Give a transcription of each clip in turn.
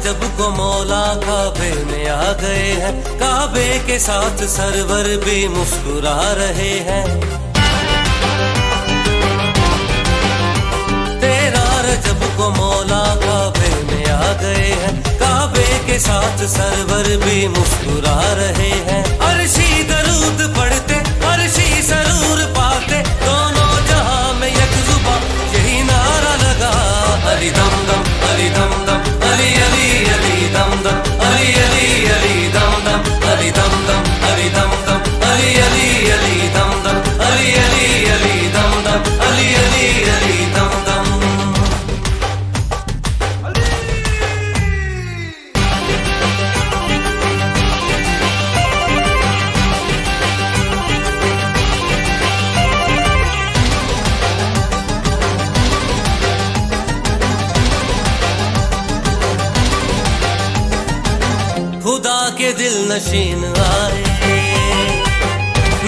रजब को मौला काबे में आ गए हैं, काबे के साथ सरवर भी मुस्कुरा रहे हैं। 13 रजब को मौला काबे में आ गए हैं, काबे के साथ सरवर भी मुस्कुरा रहे हैं। अर्शी दरूद पढ़ते अर्शी सरूर पाते, दोनों जहां में यकजुबा यही नारा लगा। अली दम दम अली दम दम अली अली अली दम दम अली अली अली दम दम अली दम दम अली दम दम अली अली अली दम दम अली अली अली दम दम अली अली अली दम दम। खुदा के दिल नशीन आए,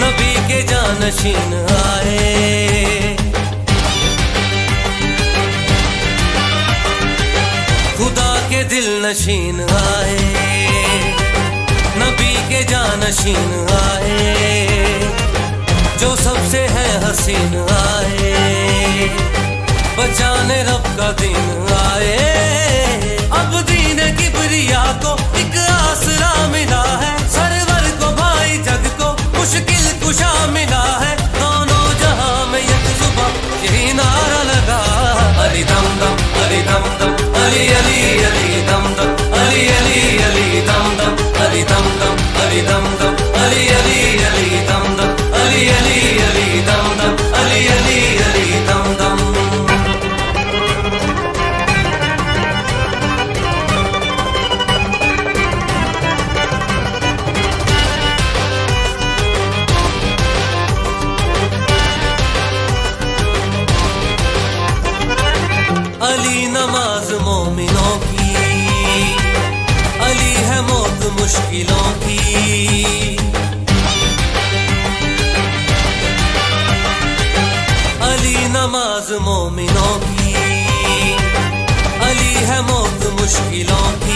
नबी के जानशीन आए। खुदा के दिल नशीन आए, नबी के जानशीन आए। जो सबसे है हसीन आए, बचाने रब का दिन आए। अब दीन किबरिया को एक आसरा मिला है, सरवर को भाई जग को मुश्किल कुशा मिला है। दोनों जहां में यकजुबा यही नारा लगा। अली दम दम अली दम दम अली अली अली दम दम अली अली अली दम दम अली दम दम अली दम दम अली अली अली दम दम अली अली अली दम दम अली अली अली दम दम। अली नमाज मोमिनों की, अली है मौत मुश्किलों की। अली नमाज मोमिनों की, अली है मौत मुश्किलों की।